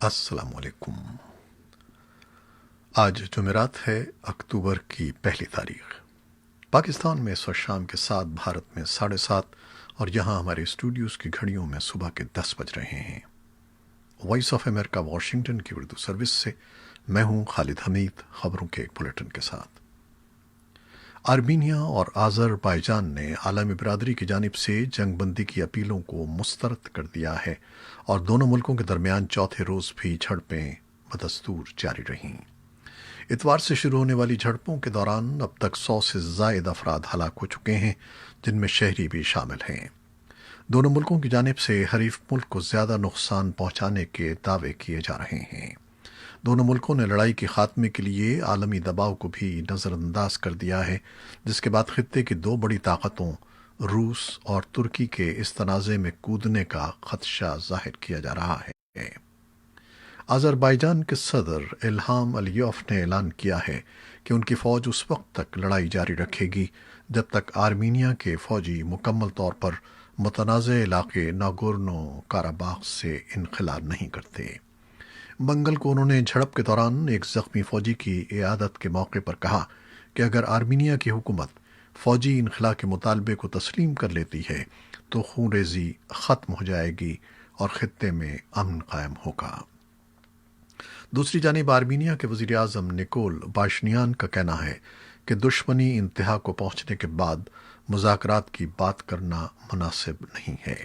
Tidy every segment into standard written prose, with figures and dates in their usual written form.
السلام علیکم۔ آج جمعرات ہے، اکتوبر کی پہلی تاریخ۔ پاکستان میں اس وقت شام کے 7، بھارت میں 7:30، اور یہاں ہمارے اسٹوڈیوز کی گھڑیوں میں صبح کے 10 بج رہے ہیں۔ وائس آف امریکہ واشنگٹن کی اردو سروس سے میں ہوں خالد حمید، خبروں کے ایک بلیٹن کے ساتھ۔ آرمینیا اور آذربائیجان نے عالمی برادری کی جانب سے جنگ بندی کی اپیلوں کو مسترد کر دیا ہے، اور دونوں ملکوں کے درمیان چوتھے روز بھی جھڑپیں بدستور جاری رہیں۔ اتوار سے شروع ہونے والی جھڑپوں کے دوران اب تک 100 سے زائد افراد ہلاک ہو چکے ہیں، جن میں شہری بھی شامل ہیں۔ دونوں ملکوں کی جانب سے حریف ملک کو زیادہ نقصان پہنچانے کے دعوے کیے جا رہے ہیں۔ دونوں ملکوں نے لڑائی کے خاتمے کے لیے عالمی دباؤ کو بھی نظر انداز کر دیا ہے، جس کے بعد خطے کی دو بڑی طاقتوں روس اور ترکی کے اس تنازع میں کودنے کا خدشہ ظاہر کیا جا رہا ہے۔ آذربائیجان کے صدر الہام علیوف نے اعلان کیا ہے کہ ان کی فوج اس وقت تک لڑائی جاری رکھے گی جب تک آرمینیا کے فوجی مکمل طور پر متنازع علاقے ناگورنو کاراباخ سے انخلا نہیں کرتے۔ منگل کو انہوں نے جھڑپ کے دوران ایک زخمی فوجی کی عیادت کے موقع پر کہا کہ اگر آرمینیا کی حکومت فوجی انخلا کے مطالبے کو تسلیم کر لیتی ہے تو خون ریزی ختم ہو جائے گی اور خطے میں امن قائم ہوگا۔ دوسری جانب آرمینیا کے وزیر اعظم نکول پاشینیان کا کہنا ہے کہ دشمنی انتہا کو پہنچنے کے بعد مذاکرات کی بات کرنا مناسب نہیں ہے۔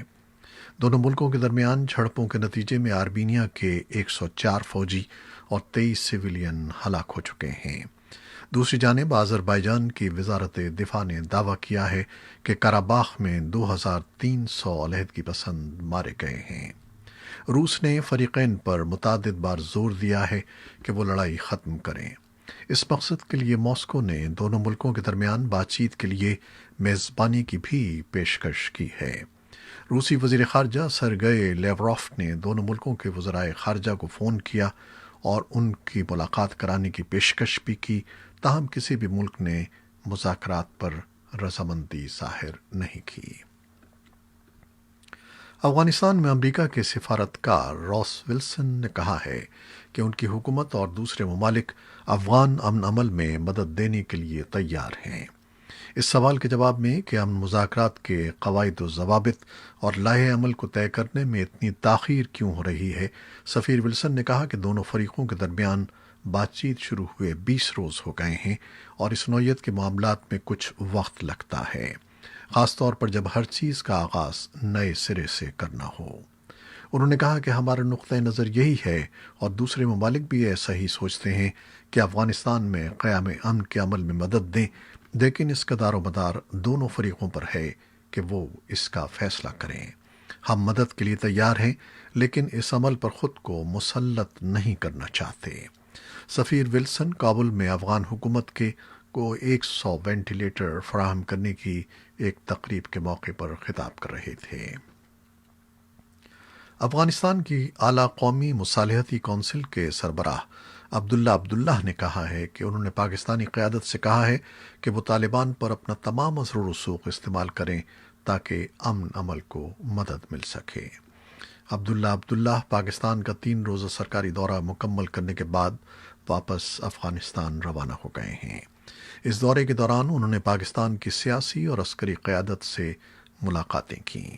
دونوں ملکوں کے درمیان جھڑپوں کے نتیجے میں آرمینیا کے 104 فوجی اور 23 سویلین ہلاک ہو چکے ہیں۔ دوسری جانب آذربائیجان کی وزارت دفاع نے دعویٰ کیا ہے کہ قراباخ میں 2300 علیحدگی پسند مارے گئے ہیں۔ روس نے فریقین پر متعدد بار زور دیا ہے کہ وہ لڑائی ختم کریں۔ اس مقصد کے لیے ماسکو نے دونوں ملکوں کے درمیان بات چیت کے لیے میزبانی کی بھی پیشکش کی ہے۔ روسی وزیر خارجہ سرگئی لیوروف نے دونوں ملکوں کے وزرائے خارجہ کو فون کیا اور ان کی ملاقات کرانے کی پیشکش بھی کی، تاہم کسی بھی ملک نے مذاکرات پر رضامندی ظاہر نہیں کی۔ افغانستان میں امریکہ کے سفارتکار راس ولسن نے کہا ہے کہ ان کی حکومت اور دوسرے ممالک افغان امن عمل میں مدد دینے کے لیے تیار ہیں۔ اس سوال کے جواب میں کہ امن مذاکرات کے قواعد و ضوابط اور لائحہ عمل کو طے کرنے میں اتنی تاخیر کیوں ہو رہی ہے، سفیر ولسن نے کہا کہ دونوں فریقوں کے درمیان بات چیت شروع ہوئے 20 روز ہو گئے ہیں اور اس نوعیت کے معاملات میں کچھ وقت لگتا ہے، خاص طور پر جب ہر چیز کا آغاز نئے سرے سے کرنا ہو۔ انہوں نے کہا کہ ہمارا نقطہ نظر یہی ہے اور دوسرے ممالک بھی ایسا ہی سوچتے ہیں کہ افغانستان میں قیام امن کے عمل میں مدد دیں، لیکن اس کا دار و مدار دونوں فریقوں پر ہے کہ وہ اس کا فیصلہ کریں۔ ہم مدد کے لیے تیار ہیں، لیکن اس عمل پر خود کو مسلط نہیں کرنا چاہتے۔ سفیر ولسن کابل میں افغان حکومت کے کو 100 وینٹیلیٹر فراہم کرنے کی ایک تقریب کے موقع پر خطاب کر رہے تھے۔ افغانستان کی اعلیٰ قومی مصالحتی کونسل کے سربراہ عبداللہ نے کہا ہے کہ انہوں نے پاکستانی قیادت سے کہا ہے کہ وہ طالبان پر اپنا تمام اثر و رسوخ استعمال کریں تاکہ امن عمل کو مدد مل سکے۔ عبداللہ پاکستان کا 3 روزہ سرکاری دورہ مکمل کرنے کے بعد واپس افغانستان روانہ ہو گئے ہیں۔ اس دورے کے دوران انہوں نے پاکستان کی سیاسی اور عسکری قیادت سے ملاقاتیں کیں۔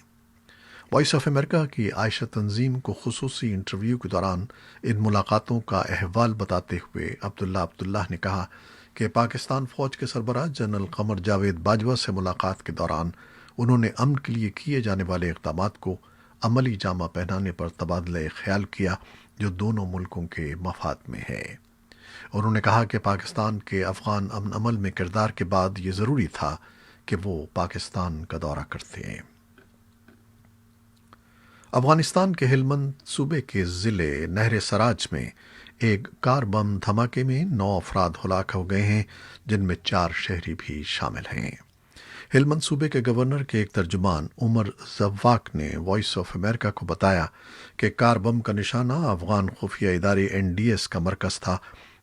وائس آف امریکہ کی عائشہ تنظیم کو خصوصی انٹرویو کے دوران ان ملاقاتوں کا احوال بتاتے ہوئے عبداللہ نے کہا کہ پاکستان فوج کے سربراہ جنرل قمر جاوید باجوہ سے ملاقات کے دوران انہوں نے امن کے لیے کیے جانے والے اقدامات کو عملی جامہ پہنانے پر تبادلہ خیال کیا، جو دونوں ملکوں کے مفاد میں ہے۔ انہوں نے کہا کہ پاکستان کے افغان امن عمل میں کردار کے بعد یہ ضروری تھا کہ وہ پاکستان کا دورہ کرتے ہیں۔ افغانستان کے ہلمند صوبے کے ضلع نہر سراج میں ایک کار بم دھماکے میں 9 افراد ہلاک ہو گئے ہیں، جن میں 4 شہری بھی شامل ہیں۔ ہلمند صوبے کے گورنر کے ایک ترجمان عمر زواق نے وائس آف امریکہ کو بتایا کہ کار بم کا نشانہ افغان خفیہ ادارے NDS کا مرکز تھا،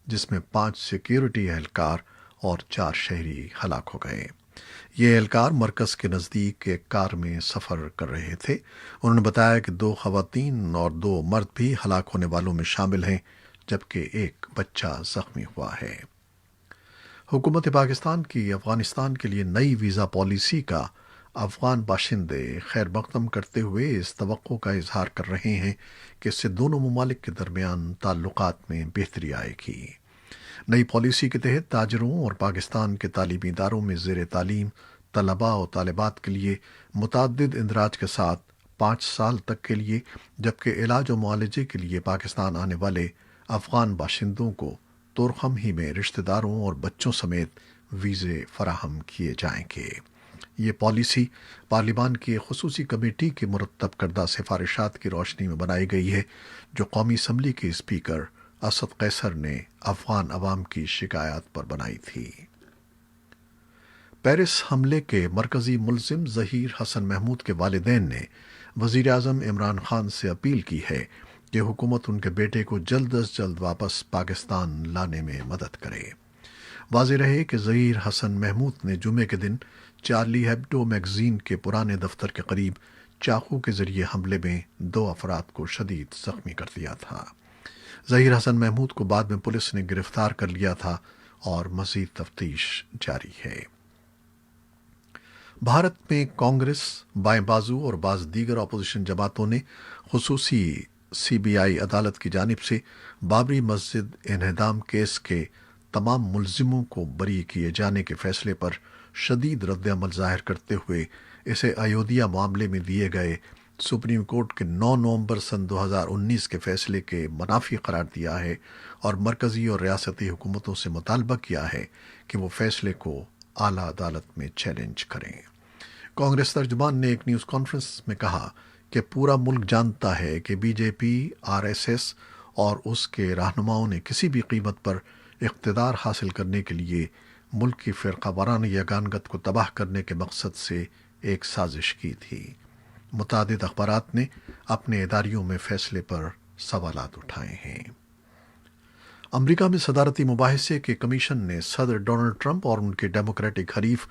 جس میں 5 سیکیورٹی اہلکار اور 4 شہری ہلاک ہو گئے۔ یہ اہلکار مرکز کے نزدیک ایک کار میں سفر کر رہے تھے۔ انہوں نے بتایا کہ 2 خواتین اور 2 مرد بھی ہلاک ہونے والوں میں شامل ہیں، جبکہ ایک بچہ زخمی ہوا ہے۔ حکومت پاکستان کی افغانستان کے لیے نئی ویزا پالیسی کا افغان باشندے خیر مقدم کرتے ہوئے اس توقع کا اظہار کر رہے ہیں کہ اس سے دونوں ممالک کے درمیان تعلقات میں بہتری آئے گی۔ نئی پالیسی کے تحت تاجروں اور پاکستان کے تعلیمی اداروں میں زیر تعلیم طلباء و طالبات کے لیے متعدد اندراج کے ساتھ 5 سال تک کے لیے، جبکہ علاج و معالجے کے لیے پاکستان آنے والے افغان باشندوں کو طورخم ہی میں رشتہ داروں اور بچوں سمیت ویزے فراہم کیے جائیں گے۔ یہ پالیسی پارلیمان کی ایک خصوصی کمیٹی کے مرتب کردہ سفارشات کی روشنی میں بنائی گئی ہے، جو قومی اسمبلی کے اسپیکر اسد قیصر نے افغان عوام کی شکایات پر بنائی تھی۔ پیرس حملے کے مرکزی ملزم ظہیر حسن محمود کے والدین نے وزیر اعظم عمران خان سے اپیل کی ہے کہ حکومت ان کے بیٹے کو جلد از جلد واپس پاکستان لانے میں مدد کرے۔ واضح رہے کہ ظہیر حسن محمود نے جمعے کے دن چارلی ہیبڈو میگزین کے پرانے دفتر کے قریب چاقو کے ذریعے حملے میں 2 افراد کو شدید زخمی کر دیا تھا۔ ظہیر حسن محمود کو بعد میں پولیس نے گرفتار کر لیا تھا اور مزید تفتیش جاری ہے۔ بھارت میں کانگریس، بائیں بازو اور بعض دیگر اپوزیشن جماعتوں نے خصوصی سی بی آئی عدالت کی جانب سے بابری مسجد انہدام کیس کے تمام ملزموں کو بری کیے جانے کے فیصلے پر شدید رد عمل ظاہر کرتے ہوئے اسے ایودھیا معاملے میں دیے گئے سپریم کورٹ کے 9 نومبر سن 2019 کے فیصلے کے منافی قرار دیا ہے اور مرکزی اور ریاستی حکومتوں سے مطالبہ کیا ہے کہ وہ فیصلے کو اعلیٰ عدالت میں چیلنج کریں۔ کانگریس ترجمان نے ایک نیوز کانفرنس میں کہا کہ پورا ملک جانتا ہے کہ بی جے پی، آر ایس ایس اور اس کے رہنماؤں نے کسی بھی قیمت پر اقتدار حاصل کرنے کے لیے ملک کی فرقہ وارانہ یگانگت کو تباہ کرنے کے مقصد سے ایک سازش کی تھی۔ متعدد اخبارات نے اپنے اداریوں میں فیصلے پر سوالات اٹھائے ہیں۔ امریکہ میں صدارتی مباحثے کے کمیشن نے صدر ڈونلڈ ٹرمپ اور ان کے ڈیموکریٹک حریف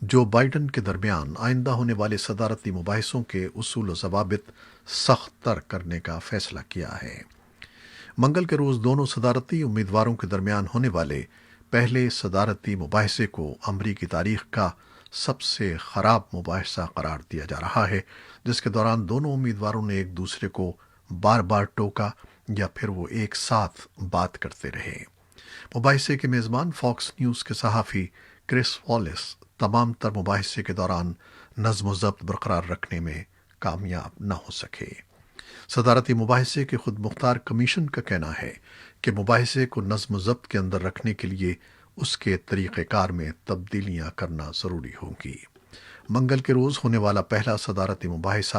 جو بائیڈن کے درمیان آئندہ ہونے والے صدارتی مباحثوں کے اصول و ضوابط سخت تر کرنے کا فیصلہ کیا ہے۔ منگل کے روز دونوں صدارتی امیدواروں کے درمیان ہونے والے پہلے صدارتی مباحثے کو امریکی تاریخ کا سب سے خراب مباحثہ قرار دیا جا رہا ہے، جس کے دوران دونوں امیدواروں نے ایک دوسرے کو بار بار ٹوکا یا پھر وہ ایک ساتھ بات کرتے رہے۔ مباحثے کے میزبان فاکس نیوز کے صحافی کرس والیس تمام تر مباحثے کے دوران نظم و ضبط برقرار رکھنے میں کامیاب نہ ہو سکے۔ صدارتی مباحثے کے خود مختار کمیشن کا کہنا ہے کہ مباحثے کو نظم و ضبط کے اندر رکھنے کے لیے اس کے طریقہ کار میں تبدیلیاں کرنا ضروری ہوگی۔ منگل کے روز ہونے والا پہلا صدارتی مباحثہ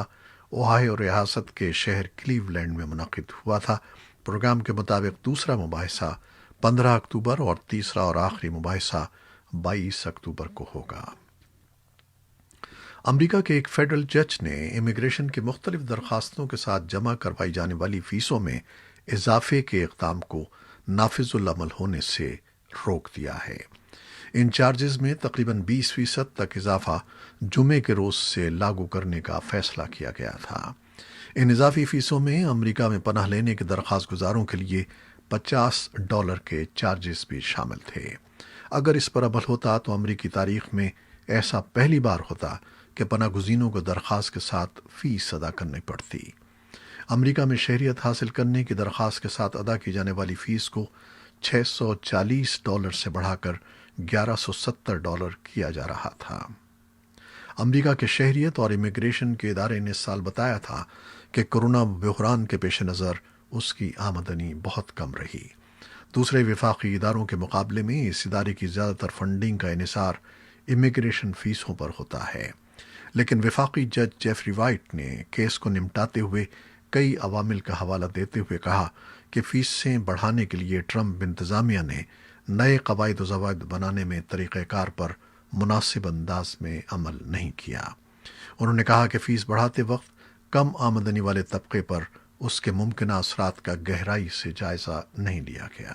اوہایو ریاست کے شہر کلیولینڈ میں منعقد ہوا تھا۔ پروگرام کے مطابق دوسرا مباحثہ 15 اکتوبر اور تیسرا اور آخری مباحثہ 22 اکتوبر کو ہوگا۔ امریکہ کے ایک فیڈرل جج نے امیگریشن کی مختلف درخواستوں کے ساتھ جمع کروائی جانے والی فیسوں میں اضافے کے اقدام کو نافذ العمل ہونے سے روک دیا ہے۔ ان چارجز میں تقریباً 20% تک اضافہ جمعے کے روز سے لاگو کرنے کا فیصلہ کیا گیا تھا۔ ان اضافی فیسوں میں امریکہ میں پناہ لینے کے درخواست گزاروں کے لیے $50 کے چارجز بھی شامل تھے۔ اگر اس پر عمل ہوتا تو امریکی تاریخ میں ایسا پہلی بار ہوتا کہ پناہ گزینوں کو درخواست کے ساتھ فیس ادا کرنی پڑتی۔ امریکہ میں شہریت حاصل کرنے کی درخواست کے ساتھ ادا کی جانے والی فیس کو $640 سے بڑھا کر $1170 کیا جا رہا تھا۔ امریکہ کے شہریت اور امیگریشن کے ادارے نے اس سال بتایا تھا کہ کورونا بحران کے پیش نظر اس کی آمدنی بہت کم رہی۔ دوسرے وفاقی اداروں کے مقابلے میں اس ادارے کی زیادہ تر فنڈنگ کا انحصار امیگریشن فیسوں پر ہوتا ہے، لیکن وفاقی جج جیفری وائٹ نے کیس کو نمٹاتے ہوئے کئی عوامل کا حوالہ دیتے ہوئے کہا کہ فیسیں بڑھانے کے لیے ٹرمپ انتظامیہ نے نئے قواعد و ضوابط بنانے میں طریقہ کار پر مناسب انداز میں عمل نہیں کیا۔ انہوں نے کہا کہ فیس بڑھاتے وقت کم آمدنی والے طبقے پر اس کے ممکنہ اثرات کا گہرائی سے جائزہ نہیں لیا گیا۔